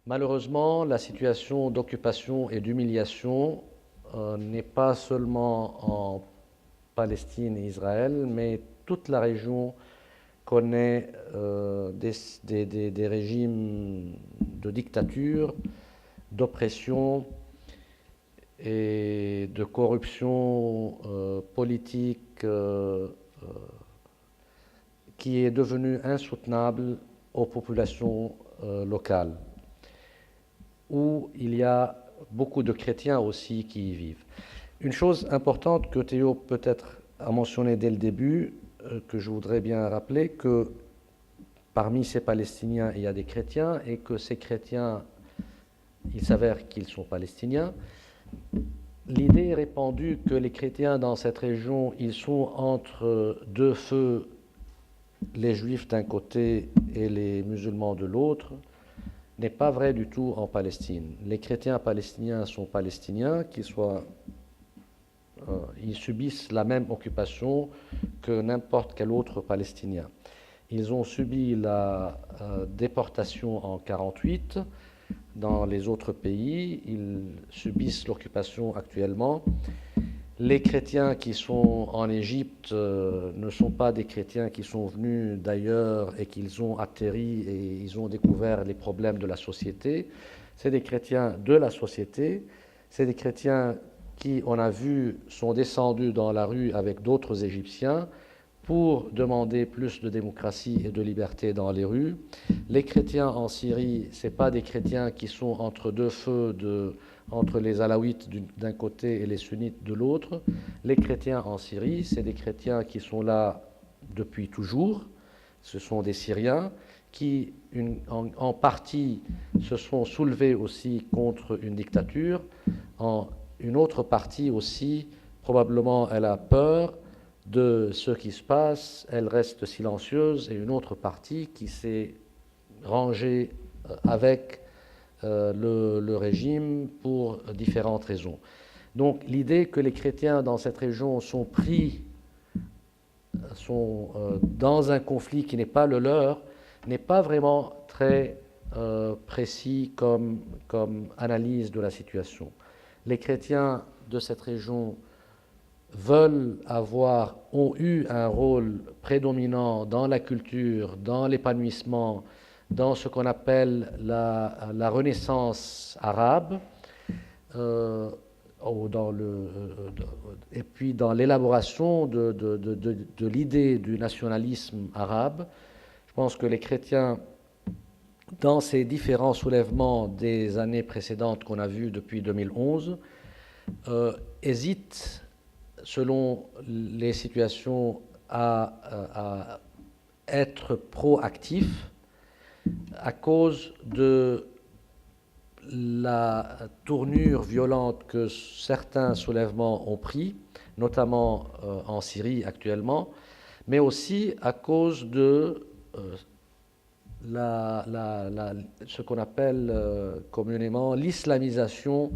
Malheureusement, la situation d'occupation et d'humiliation n'est pas seulement en Palestine et Israël, mais toute la région connaît des régimes de dictature, d'oppression et de corruption politique qui est devenue insoutenable aux populations locales, où il y a beaucoup de chrétiens aussi qui y vivent. Une chose importante que Théo peut-être a mentionné dès le début, que je voudrais bien rappeler, que parmi ces Palestiniens, il y a des chrétiens et que ces chrétiens, il s'avère qu'ils sont palestiniens. L'idée est répandue que les chrétiens dans cette région, ils sont entre deux feux, les juifs d'un côté et les musulmans de l'autre, n'est pas vrai du tout en Palestine. Les chrétiens palestiniens sont palestiniens, ils subissent la même occupation que n'importe quel autre Palestinien. Ils ont subi la déportation en 1948 dans les autres pays, ils subissent l'occupation actuellement. Les chrétiens qui sont en Égypte ne sont pas des chrétiens qui sont venus d'ailleurs et qu'ils ont atterri et ils ont découvert les problèmes de la société. C'est des chrétiens de la société, c'est des chrétiens qui, on a vu, sont descendus dans la rue avec d'autres Égyptiens pour demander plus de démocratie et de liberté dans les rues. Les chrétiens en Syrie, ce n'est pas des chrétiens qui sont entre deux feux, entre les alaouites d'un côté et les sunnites de l'autre. Les chrétiens en Syrie, c'est des chrétiens qui sont là depuis toujours. Ce sont des Syriens qui, en partie, se sont soulevés aussi contre une dictature. Une autre partie aussi, probablement, elle a peur de ce qui se passe, elle reste silencieuse, et une autre partie qui s'est rangée avec le régime pour différentes raisons. Donc l'idée que les chrétiens dans cette région sont dans un conflit qui n'est pas le leur, n'est pas vraiment très précis comme analyse de la situation. Les chrétiens de cette région ont eu un rôle prédominant dans la culture, dans l'épanouissement, dans ce qu'on appelle la Renaissance arabe, et puis dans l'élaboration de l'idée du nationalisme arabe. Je pense que les chrétiens, dans ces différents soulèvements des années précédentes qu'on a vus depuis 2011, hésitent, selon les situations, à être proactifs à cause de la tournure violente que certains soulèvements ont pris, notamment en Syrie actuellement, mais aussi à cause de ce qu'on appelle communément l'islamisation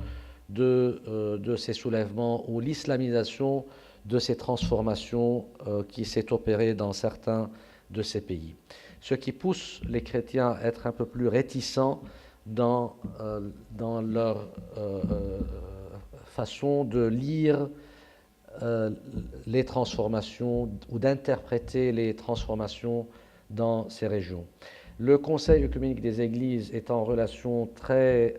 de ces soulèvements ou l'islamisation de ces transformations qui s'est opérée dans certains de ces pays. Ce qui pousse les chrétiens à être un peu plus réticents dans leur façon de lire les transformations ou d'interpréter les transformations dans ces régions. Le Conseil œcuménique des Églises est en relation très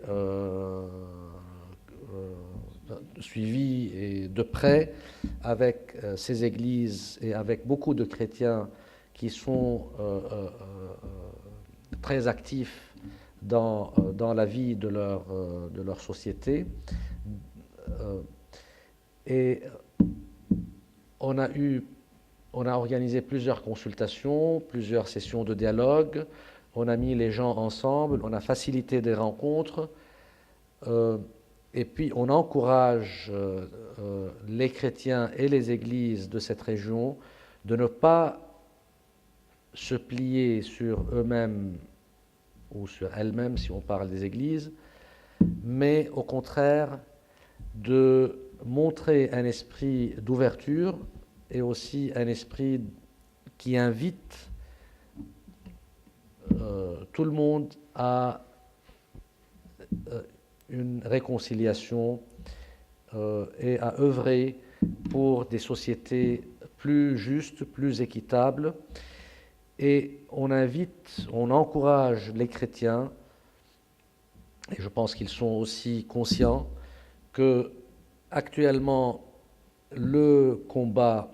suivie et de près avec ces églises et avec beaucoup de chrétiens qui sont très actifs dans la vie de leur société. Et on a organisé plusieurs consultations, plusieurs sessions de dialogue, on a mis les gens ensemble, on a facilité des rencontres, et puis on encourage les chrétiens et les églises de cette région de ne pas se plier sur eux-mêmes ou sur elles-mêmes si on parle des églises, mais au contraire de montrer un esprit d'ouverture et aussi un esprit qui invite tout le monde à une réconciliation et à œuvrer pour des sociétés plus justes, plus équitables. Et on invite, on encourage les chrétiens, et je pense qu'ils sont aussi conscients, que actuellement le combat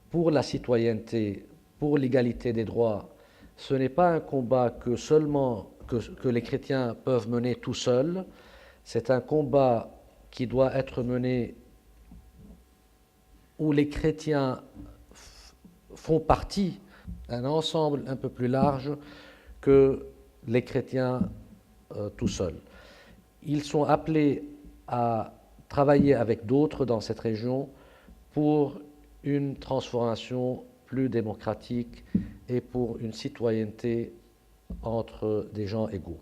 pour la citoyenneté, pour l'égalité des droits, ce n'est pas un combat que seulement que les chrétiens peuvent mener tout seuls, c'est un combat qui doit être mené où les chrétiens font partie d'un ensemble un peu plus large que les chrétiens tout seuls. Ils sont appelés à travailler avec d'autres dans cette région pour une transformation plus démocratique et pour une citoyenneté entre des gens égaux.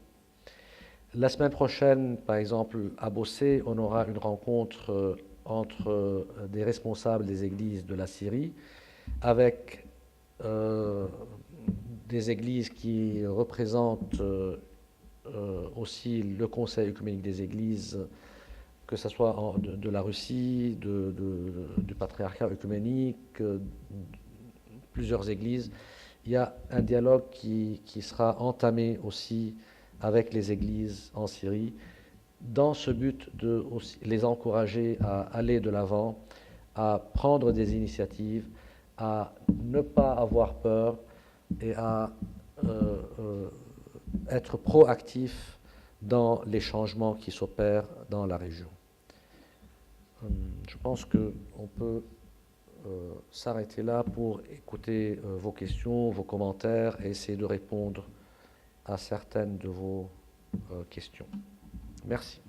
La semaine prochaine, par exemple, à Bossé, on aura une rencontre entre des responsables des églises de la Syrie avec des églises qui représentent aussi le Conseil œcuménique des églises, que ce soit de la Russie, du patriarcat œcuménique, plusieurs églises. Il y a un dialogue qui sera entamé aussi avec les églises en Syrie, dans ce but de aussi les encourager à aller de l'avant, à prendre des initiatives, à ne pas avoir peur et à être proactif dans les changements qui s'opèrent dans la région. Je pense qu'on peut s'arrêter là pour écouter vos questions, vos commentaires et essayer de répondre à certaines de vos questions. Merci.